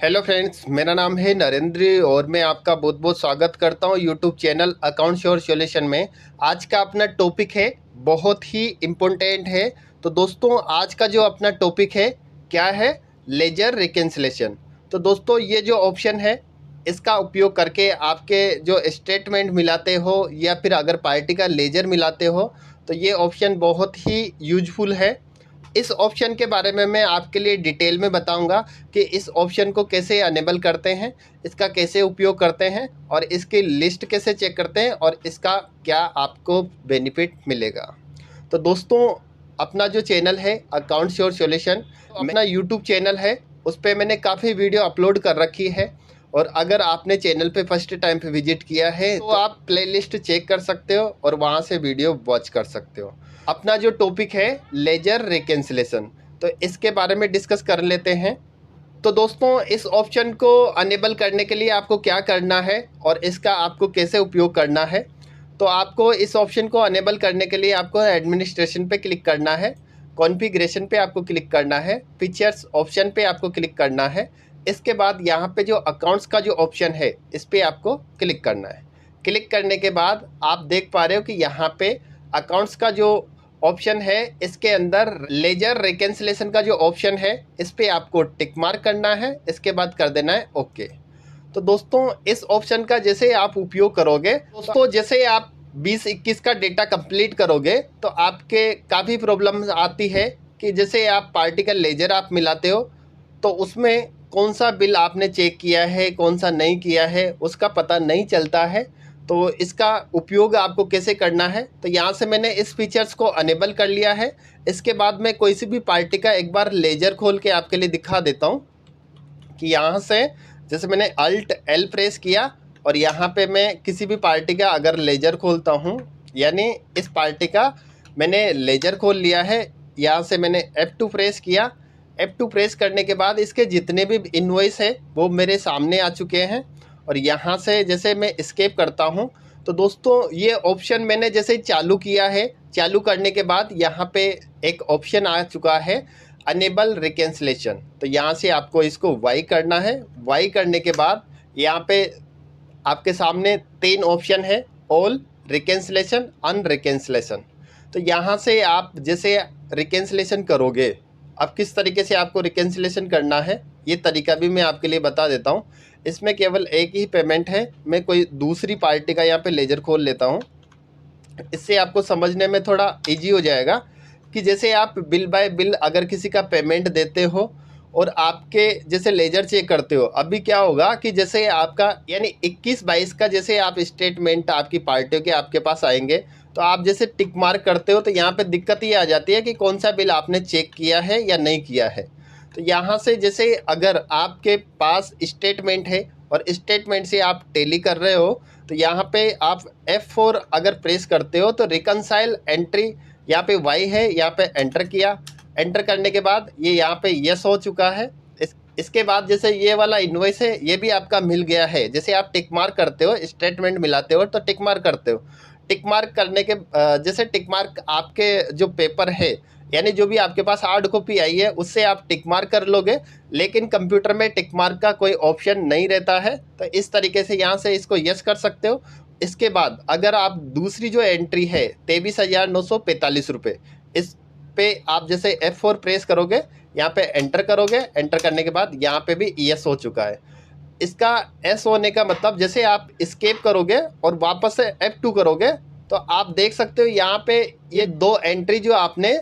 Hello friends, मेरा नाम है नरेंद्र और मैं आपका बहुत बहुत स्वागत करता हूं YouTube channel account sure solution में। आज का अपना टॉपिक है बहुत ही इम्पोर्टेंट है। तो दोस्तों, आज का जो अपना टॉपिक है क्या है? Ledger reconciliation. तो दोस्तों, ये जो ऑप्शन है इसका उपयोग करके आपके जो स्टेटमेंट मिलाते हो या फिर अगर पार्टी का लेजर मिलाते हो तो ये ऑप्शन बहुत ही यूजफुल है। इस ऑप्शन के बारे में मैं आपके लिए डिटेल में बताऊंगा कि इस ऑप्शन को कैसे अनेबल करते हैं, इसका कैसे उपयोग करते हैं और इसकी लिस्ट कैसे चेक करते हैं और इसका क्या आपको बेनिफिट मिलेगा। तो दोस्तों, अपना जो चैनल है अकाउंट श्योर सॉल्यूशन, अपना यूट्यूब चैनल है, उस पर मैंने काफ़ी वीडियो अपलोड कर रखी है और अगर आपने चैनल पे फर्स्ट टाइम पे विजिट किया है तो आप प्लेलिस्ट चेक कर सकते हो और वहाँ से वीडियो वॉच कर सकते हो। अपना जो टॉपिक है लेजर रिकैंसिलेशन, तो इसके बारे में डिस्कस कर लेते हैं। तो दोस्तों, इस ऑप्शन को अनेबल करने के लिए आपको क्या करना है और इसका आपको कैसे उपयोग करना है। तो आपको इस ऑप्शन को अनेबल करने के लिए आपको एडमिनिस्ट्रेशन पे क्लिक करना है, कॉन्फ़िगरेशन पे आपको क्लिक करना है, फीचर्स ऑप्शन पे आपको क्लिक करना है। इसके बाद यहाँ पे जो अकाउंट्स का जो ऑप्शन है इस पर आपको क्लिक करना है। क्लिक करने के बाद आप देख पा रहे हो कि यहाँ पे अकाउंट्स का जो ऑप्शन है इसके अंदर लेजर रिकैंसिलेशन का जो ऑप्शन है इस पर आपको टिक मार्क करना है, इसके बाद कर देना है ओके। तो दोस्तों, इस ऑप्शन का जैसे आप उपयोग करोगे दोस्तों, जैसे आप 20-21 का डेटा कंप्लीट करोगे तो आपके काफ़ी प्रॉब्लम आती है कि जैसे आप पार्टी का लेजर आप मिलाते हो तो उसमें कौन सा बिल आपने चेक किया है कौन सा नहीं किया है उसका पता नहीं चलता है। तो इसका उपयोग आपको कैसे करना है, तो यहाँ से मैंने इस फीचर्स को अनेबल कर लिया है। इसके बाद मैं कोई सी भी पार्टी का एक बार लेजर खोल के आपके लिए दिखा देता हूँ कि यहाँ से जैसे मैंने अल्ट एल प्रेस किया और यहाँ पे मैं किसी भी पार्टी का अगर लेजर खोलता हूँ, यानी इस पार्टी का मैंने लेजर खोल लिया है। यहाँ से मैंने F2 प्रेस किया। F2 प्रेस करने के बाद इसके जितने भी इनवॉइस है वो मेरे सामने आ चुके हैं और यहाँ से जैसे मैं एस्केप करता हूँ तो दोस्तों, ये ऑप्शन मैंने जैसे चालू किया है, चालू करने के बाद यहाँ पे एक ऑप्शन आ चुका है अनेबल रिकैंसिलेशन। तो यहाँ से आपको इसको वाई करना है। वाई करने के बाद यहाँ पे आपके सामने 3 ऑप्शन है, ऑल, रिकैंसिलेशन, अनरिकैंसिलेशन। तो यहाँ से आप जैसे रिकैंसिलेशन करोगे, अब किस तरीके से आपको रिकैंसिलेशन करना है ये तरीका भी मैं आपके लिए बता देता हूँ। इसमें केवल एक ही पेमेंट है। मैं कोई दूसरी पार्टी का यहाँ पे लेजर खोल लेता हूँ, इससे आपको समझने में थोड़ा इजी हो जाएगा कि जैसे आप बिल बाय बिल अगर किसी का पेमेंट देते हो और आपके जैसे लेजर चेक करते हो, अभी क्या होगा कि जैसे आपका यानी 21-22 का जैसे आप स्टेटमेंट आपकी पार्टियों के आपके पास आएंगे तो आप जैसे टिक मार्क करते हो तो यहाँ पे दिक्कत ये आ जाती है कि कौन सा बिल आपने चेक किया है या नहीं किया है। तो यहाँ से जैसे अगर आपके पास स्टेटमेंट है और स्टेटमेंट से आप टैली कर रहे हो तो यहाँ पे आप F4 अगर प्रेस करते हो तो रिकनसाइल एंट्री यहाँ पे वाई है, यहाँ पे एंटर किया। एंटर करने के बाद ये यहाँ पे यस हो चुका है। इसके बाद जैसे ये वाला इनवॉइस है ये भी आपका मिल गया है। जैसे आप टिक मार्क करते हो, स्टेटमेंट मिलाते हो तो टिक मार्क करते हो। टिक मार्क करने के जैसे टिक मार्क आपके जो पेपर है यानी जो भी आपके पास हार्ड कॉपी आई है उससे आप टिक मार्क कर लोगे, लेकिन कंप्यूटर में टिक मार्क का कोई ऑप्शन नहीं रहता है। तो इस तरीके से यहाँ से इसको यस कर सकते हो। इसके बाद अगर आप दूसरी जो एंट्री है 23,945 रुपये, इस पे आप जैसे F4 प्रेस करोगे, यहाँ पे एंटर करोगे। एंटर करने के बाद यहाँ पे भी यस हो चुका है। इसका एस होने का मतलब जैसे आप एस्केप करोगे और वापस से F2 करोगे तो आप देख सकते हो यहाँ पे ये 2 एंट्री जो आपने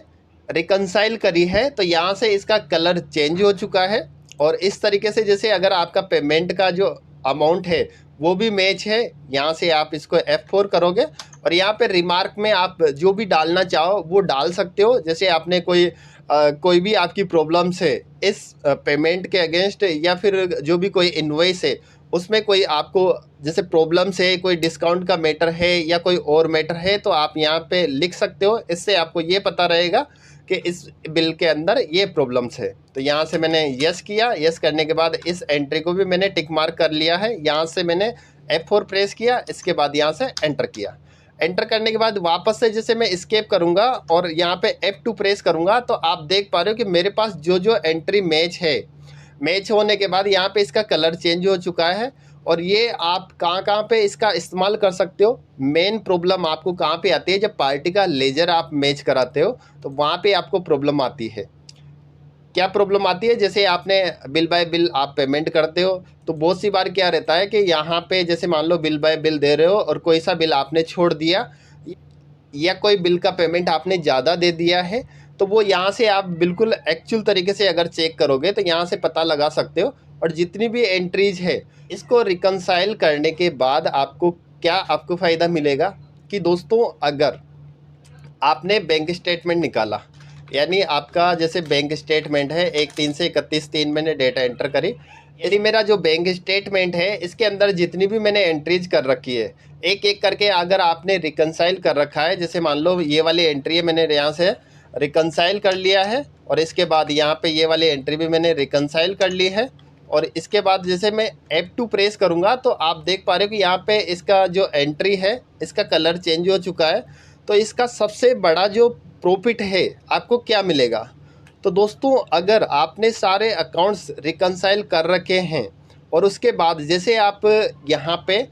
रिकनसाइल करी है तो यहाँ से इसका कलर चेंज हो चुका है। और इस तरीके से जैसे अगर आपका पेमेंट का जो अमाउंट है वो भी मैच है, यहाँ से आप इसको F4 करोगे और यहाँ पे रिमार्क में आप जो भी डालना चाहो वो डाल सकते हो। जैसे आपने कोई भी आपकी प्रॉब्लम्स है इस पेमेंट के अगेंस्ट या फिर जो भी कोई इनवॉइस है उसमें कोई आपको जैसे प्रॉब्लम्स है, कोई डिस्काउंट का मैटर है या कोई और मैटर है तो आप यहाँ पे लिख सकते हो। इससे आपको ये पता रहेगा कि इस बिल के अंदर ये प्रॉब्लम्स है। तो यहाँ से मैंने यस किया। यस करने के बाद इस एंट्री को भी मैंने टिक मार्क कर लिया है। यहाँ से मैंने F4 प्रेस किया, इसके बाद यहाँ से एंटर किया। एंटर करने के बाद वापस से जैसे मैं एस्केप करूँगा और यहाँ पे F2 प्रेस करूँगा तो आप देख पा रहे हो कि मेरे पास जो जो एंट्री मैच है मैच होने के बाद यहाँ पे इसका कलर चेंज हो चुका है। और ये आप कहाँ पे इसका इस्तेमाल कर सकते हो, मेन प्रॉब्लम आपको कहाँ पे आती है, जब पार्टी का लेजर आप मैच कराते हो तो वहाँ पे आपको प्रॉब्लम आती है। क्या प्रॉब्लम आती है, जैसे आपने बिल बाय बिल आप पेमेंट करते हो तो बहुत सी बार क्या रहता है कि यहाँ पे जैसे मान लो बिल बाय बिल दे रहे हो और कोई सा बिल आपने छोड़ दिया या कोई बिल का पेमेंट आपने ज़्यादा दे दिया है, तो वो यहाँ से आप बिल्कुल एक्चुअल तरीके से अगर चेक करोगे तो यहाँ से पता लगा सकते हो। और जितनी भी एंट्रीज है इसको रिकंसाइल करने के बाद आपको क्या आपको फ़ायदा मिलेगा कि दोस्तों, अगर आपने बैंक स्टेटमेंट निकाला, यानी आपका जैसे बैंक स्टेटमेंट है 1/3 से 31/3 मैंने डेटा एंटर करी, यदि मेरा जो बैंक स्टेटमेंट है इसके अंदर जितनी भी मैंने एंट्रीज कर रखी है एक एक करके अगर आपने रिकंसाइल कर रखा है, जैसे मान लो ये वाली एंट्री है मैंने यहाँ से रिकंसाइल कर लिया है और इसके बाद यहाँ पे ये वाली एंट्री भी मैंने रिकंसाइल कर ली है, और इसके बाद जैसे मैं F2 प्रेस करूँगा तो आप देख पा रहे हो कि यहाँ पे इसका जो एंट्री है इसका कलर चेंज हो चुका है। तो इसका सबसे बड़ा जो प्रॉफिट है आपको क्या मिलेगा, तो दोस्तों अगर आपने सारे अकाउंट्स रिकंसाइल कर रखे हैं और उसके बाद जैसे आप यहाँ पे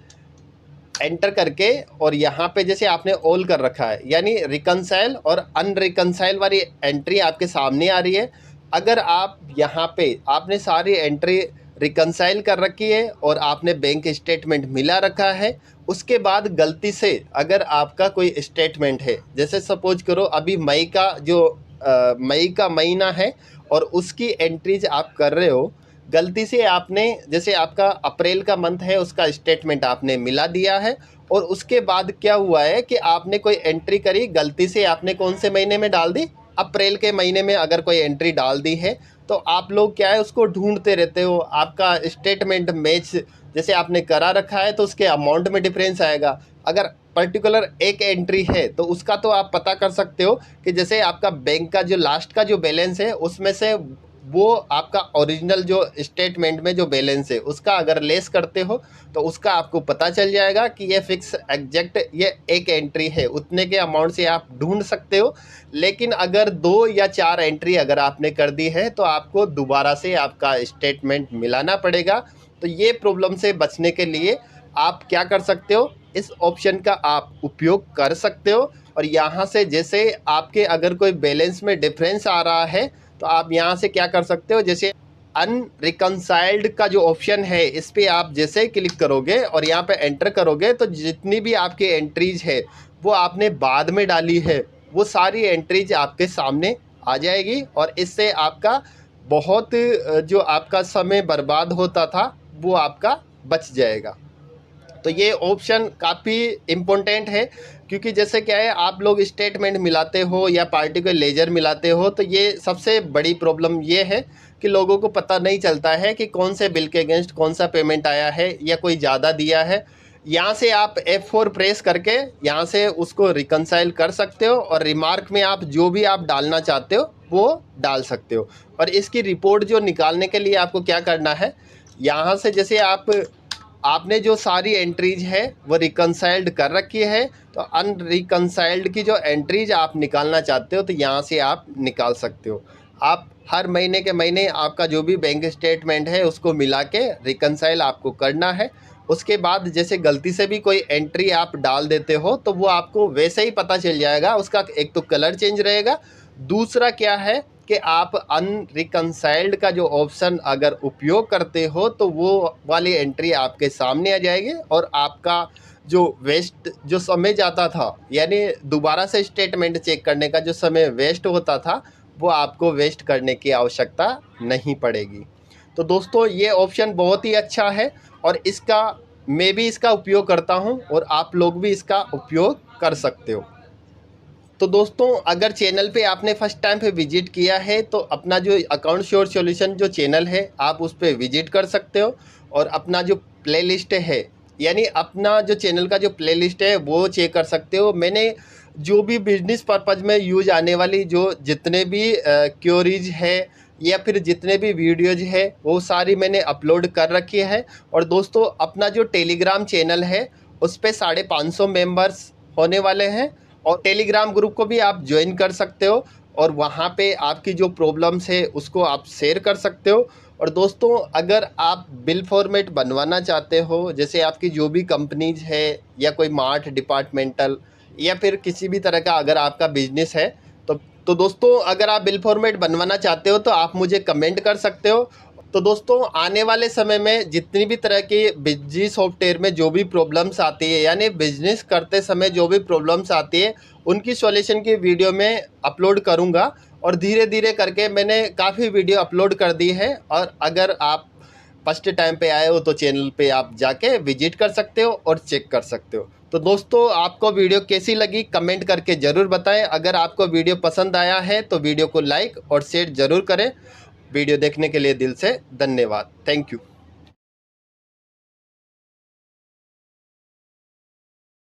एंटर करके और यहाँ पे जैसे आपने ऑल कर रखा है, यानी रिकंसाइल और अनरिकंसाइल वाली एंट्री आपके सामने आ रही है। अगर आप यहाँ पे आपने सारी एंट्री रिकंसाइल कर रखी है और आपने बैंक स्टेटमेंट मिला रखा है, उसके बाद गलती से अगर आपका कोई स्टेटमेंट है, जैसे सपोज करो अभी मई का महीना है और उसकी एंट्रीज आप कर रहे हो, गलती से आपने जैसे आपका अप्रैल का मंथ है उसका स्टेटमेंट आपने मिला दिया है और उसके बाद क्या हुआ है कि आपने कोई एंट्री करी, गलती से आपने कौन से महीने में डाल दी, अप्रैल के महीने में अगर कोई एंट्री डाल दी है, तो आप लोग क्या है उसको ढूंढते रहते हो। आपका स्टेटमेंट मैच जैसे आपने करा रखा है तो उसके अमाउंट में डिफरेंस आएगा। अगर पर्टिकुलर एक एंट्री है तो उसका तो आप पता कर सकते हो कि जैसे आपका बैंक का जो लास्ट का जो बैलेंस है उसमें से वो आपका ओरिजिनल जो स्टेटमेंट में जो बैलेंस है उसका अगर लेस करते हो तो उसका आपको पता चल जाएगा कि ये फिक्स एग्जैक्ट ये एक एंट्री है, उतने के अमाउंट से आप ढूंढ सकते हो। लेकिन अगर 2 या 4 एंट्री अगर आपने कर दी है तो आपको दोबारा से आपका स्टेटमेंट मिलाना पड़ेगा। तो ये प्रॉब्लम से बचने के लिए आप क्या कर सकते हो, इस ऑप्शन का आप उपयोग कर सकते हो। और यहाँ से जैसे आपके अगर कोई बैलेंस में डिफरेंस आ रहा है तो आप यहाँ से क्या कर सकते हो, जैसे अनरिकंसाइल्ड का जो ऑप्शन है इस पर आप जैसे क्लिक करोगे और यहाँ पे एंटर करोगे तो जितनी भी आपकी एंट्रीज है वो आपने बाद में डाली है वो सारी एंट्रीज आपके सामने आ जाएगी और इससे आपका बहुत जो आपका समय बर्बाद होता था वो आपका बच जाएगा। तो ये ऑप्शन काफ़ी इम्पोर्टेंट है क्योंकि जैसे क्या है आप लोग स्टेटमेंट मिलाते हो या पार्टी को लेजर मिलाते हो तो ये सबसे बड़ी प्रॉब्लम ये है कि लोगों को पता नहीं चलता है कि कौन से बिल के अगेंस्ट कौन सा पेमेंट आया है या कोई ज़्यादा दिया है। यहाँ से आप F4 प्रेस करके यहाँ से उसको रिकंसाइल कर सकते हो और रिमार्क में आप जो भी आप डालना चाहते हो वो डाल सकते हो। और इसकी रिपोर्ट जो निकालने के लिए आपको क्या करना है, यहाँ से जैसे आपने जो सारी एंट्रीज है वो रिकंसाइल्ड कर रखी है तो अनरिकंसाइल्ड की जो एंट्रीज आप निकालना चाहते हो तो यहाँ से आप निकाल सकते हो। आप हर महीने के महीने आपका जो भी बैंक स्टेटमेंट है उसको मिला के रिकंसाइल आपको करना है। उसके बाद जैसे गलती से भी कोई एंट्री आप डाल देते हो तो वो आपको वैसे ही पता चल जाएगा, उसका एक तो कलर चेंज रहेगा, दूसरा क्या है कि आप अनरिकंसाइल्ड का जो ऑप्शन अगर उपयोग करते हो तो वो वाली एंट्री आपके सामने आ जाएगी और आपका जो वेस्ट जो समय जाता था, यानी दोबारा से स्टेटमेंट चेक करने का जो समय वेस्ट होता था वो आपको वेस्ट करने की आवश्यकता नहीं पड़ेगी। तो दोस्तों ये ऑप्शन बहुत ही अच्छा है और मैं भी इसका उपयोग करता हूं और आप लोग भी इसका उपयोग कर सकते हो। तो दोस्तों अगर चैनल पे आपने फर्स्ट टाइम पे विजिट किया है तो अपना जो अकाउंट श्योर सॉल्यूशन जो चैनल है आप उस पर विजिट कर सकते हो और अपना जो प्लेलिस्ट है, यानी अपना जो चैनल का जो प्लेलिस्ट है वो चेक कर सकते हो। मैंने जो भी बिजनेस पर्पज़ में यूज आने वाली जो जितने भी क्योरीज है या फिर जितने भी वीडियोज है वो सारी मैंने अपलोड कर रखी है। और दोस्तों अपना जो टेलीग्राम चैनल है उस पर 550 मेंबर्स होने वाले हैं और टेलीग्राम ग्रुप को भी आप ज्वाइन कर सकते हो और वहाँ पे आपकी जो प्रॉब्लम्स है उसको आप शेयर कर सकते हो और दोस्तों अगर आप बिल फॉर्मेट बनवाना चाहते हो, जैसे आपकी जो भी कंपनीज है या कोई मार्ट डिपार्टमेंटल या फिर किसी भी तरह का अगर आपका बिजनेस है, तो दोस्तों अगर आप बिल फॉर्मेट बनवाना चाहते हो तो आप मुझे कमेंट कर सकते हो। तो दोस्तों आने वाले समय में जितनी भी तरह की बिजनेस सॉफ्टवेयर में जो भी प्रॉब्लम्स आती है, यानी बिजनेस करते समय जो भी प्रॉब्लम्स आती है, उनकी सॉल्यूशन की वीडियो में अपलोड करूंगा। और धीरे धीरे करके मैंने काफ़ी वीडियो अपलोड कर दी है, और अगर आप फर्स्ट टाइम पे आए हो तो चैनल पे आप जाके विजिट कर सकते हो और चेक कर सकते हो। तो दोस्तों आपको वीडियो कैसी लगी कमेंट करके ज़रूर बताएं। अगर आपको वीडियो पसंद आया है तो वीडियो को लाइक और शेयर ज़रूर करें। वीडियो देखने के लिए दिल से धन्यवाद। Thank you.